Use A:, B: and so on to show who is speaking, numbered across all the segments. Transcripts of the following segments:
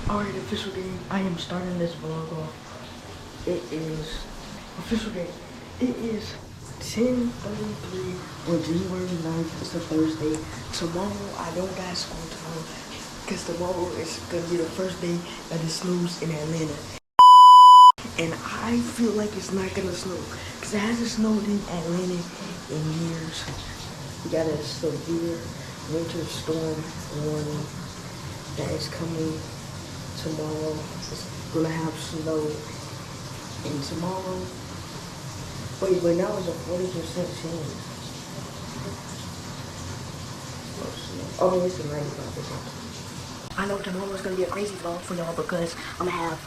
A: Alright, official game. I am starting this vlog off. It is official game. It is 10:33 on January 9th. It's a Thursday. Tomorrow I don't got school tomorrow because tomorrow is gonna be the first day that it snows in Atlanta. And I feel like it's not gonna snow because it hasn't snowed in Atlanta in years. We got a severe winter storm warning that is coming tomorrow. It's gonna have snow. And tomorrow, wait, but now it's a 40% chance. Oh, it's a 95%. I know tomorrow's gonna be a crazy vlog for y'all because I'm gonna have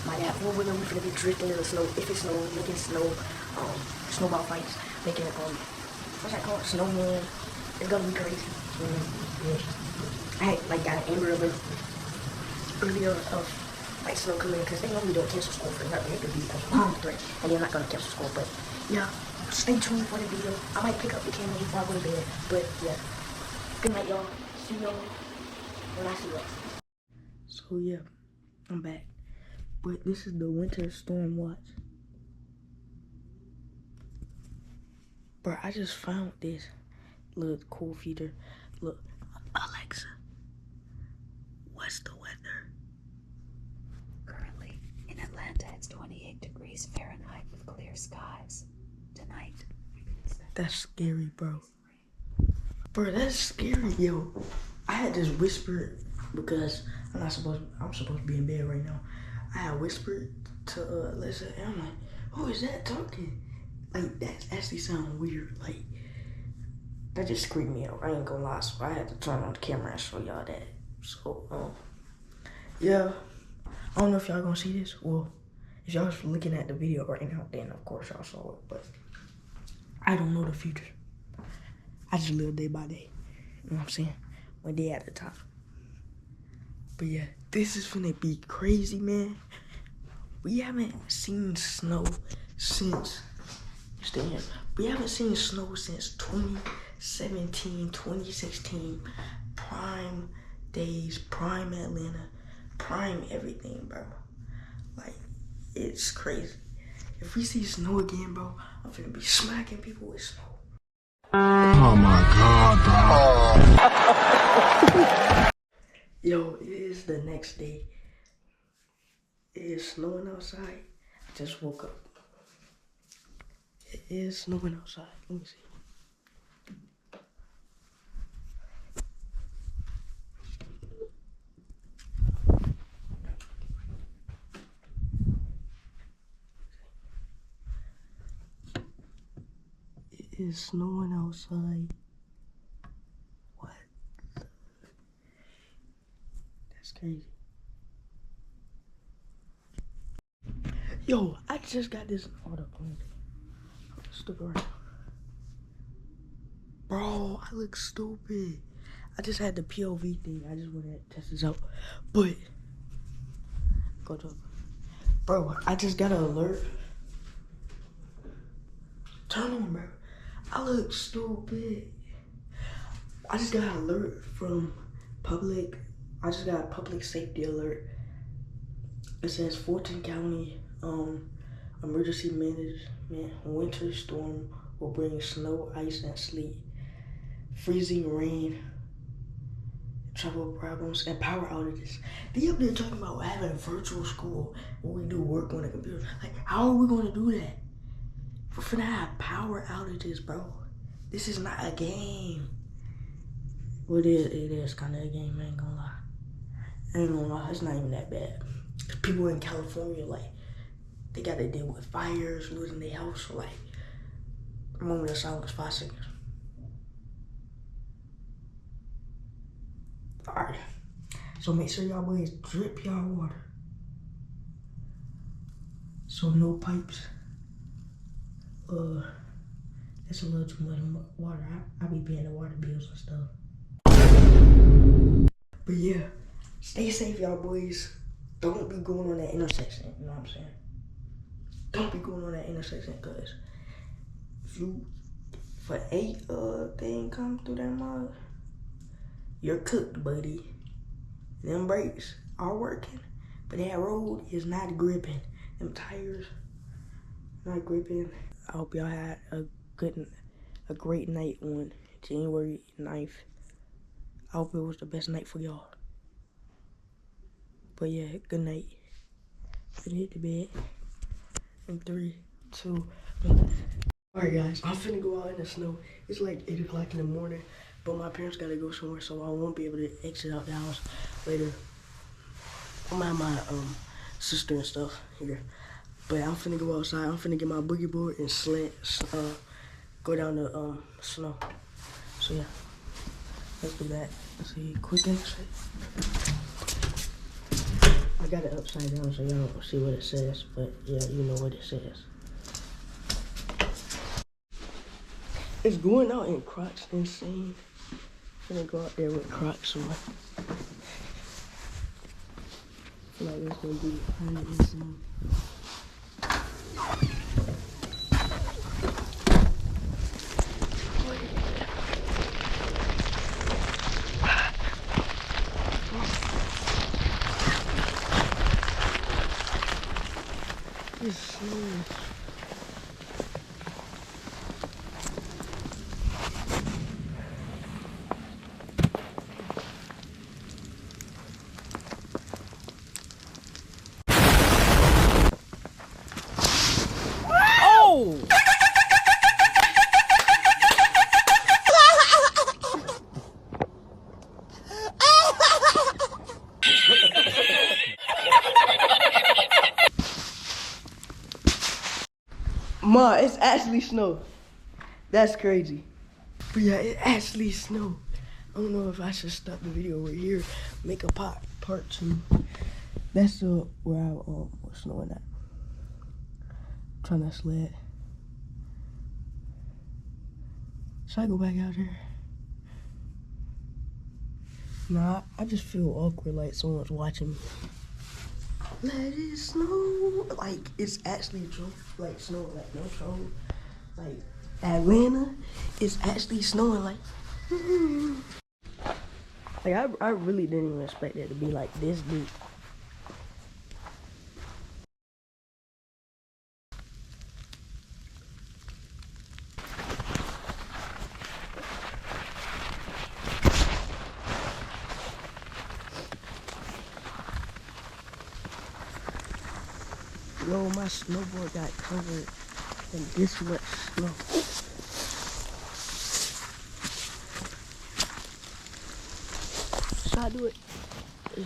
A: my dad four-wheeler. We're gonna be drifting in the snow. If it's snowing, making snowball fights, making what's that called? Snowman. It's gonna be crazy. I had got an Amber Alert earlier of snow coming because they normally don't cancel school for nothing. It could be a bomb threat, and they're not gonna cancel school. But yeah, stay tuned for the video. I might pick up the camera before I go to bed. But yeah, good night, y'all. See y'all when I see you. So yeah, I'm back. But this is the winter storm watch. Bro, I just found this little cool feature. Look, Alexa, what's the weather?
B: Currently in Atlanta, it's 28 degrees Fahrenheit with clear skies. Tonight,
A: that's scary, bro. Bro, that's scary, yo. I had just whispered because I'm supposed to be in bed right now. I had whispered to Alexa, and I'm like, who is that talking? Like, that actually sounds weird. Like, that just creeped me out. I ain't gonna lie, so I had to turn on the camera and show y'all that. So, yeah. I don't know if y'all gonna see this. Well, if y'all was looking at the video right now, then of course y'all saw it. But I don't know the future. I just live day by day. You know what I'm saying? One day at a time. But yeah, this is gonna be crazy, man. We haven't seen snow since, we haven't seen snow since 2017, 2016. Prime days, prime Atlanta, prime everything, bro. Like, it's crazy. If we see snow again, bro, I'm finna be smacking people with snow.
C: Oh my God, bro.
A: Yo, it is the next day. It is snowing outside. I just woke up. It is snowing outside. Let me see. It is snowing outside. What? That's crazy. Yo, I just got this. Hold up. Stick around. Bro, I look stupid. I just had the POV thing. I just wanted to test this out. But, go to. Bro, I just got an alert. Turn on, bro. I look stupid. I just got an alert from public. I just got a public safety alert. It says Fulton County emergency management winter storm will bring snow, ice, and sleet, freezing rain, travel problems, and power outages. They up there talking about having virtual school when we do work on the computer. Like, how are we gonna do that? We're finna have power outages, bro. This is not a game. Well, it is kind of a game, I ain't gonna lie. I ain't gonna lie, it's not even that bad. People in California, like, they gotta deal with fires, losing their house, so like, a moment of silence, 5 seconds. Alright, so make sure y'all boys drip y'all water. So no pipes. That's a little too much water. I be paying the water bills and stuff. But yeah, stay safe, y'all boys. Don't be going on that intersection, you know what I'm saying? Don't be going on that intersection, cause if an 8 thing come through that mud, you're cooked, buddy. Them brakes are working, but that road is not gripping. Them tires not gripping. I hope y'all had a great night on January 9th. I hope it was the best night for y'all. But yeah, good night. Finna hit the bed in 3, 2, 1. Alright guys, I'm finna go out in the snow. It's like 8 o'clock in the morning, but my parents gotta go somewhere, so I won't be able to exit out the house later. I'm at my sister and stuff here. But I'm finna go outside. I'm finna get my boogie board and sled, go down the snow. So yeah, let's do that. Let's see, quick exit. I got it upside down so y'all don't see what it says, but yeah, you know what it says. It's going out in Crocs, insane. I'm gonna go out there with Crocs on. I feel like it's gonna be kind of insane. It's snowing. Ma, it's actually snow. That's crazy. But yeah, it actually snow. I don't know if I should stop the video right here, make a part 2. That's where I was snowing at. Trying to sled. Should I go back out here? Nah, I just feel awkward like someone's watching me. Let it snow. Like, it's actually true. Like, snow, like, no troll. Like, Atlanta is actually snowing, like. Like, I really didn't even expect it to be, like, this deep. Yo, my snowboard got covered in this much snow. Should I do it? Yeah.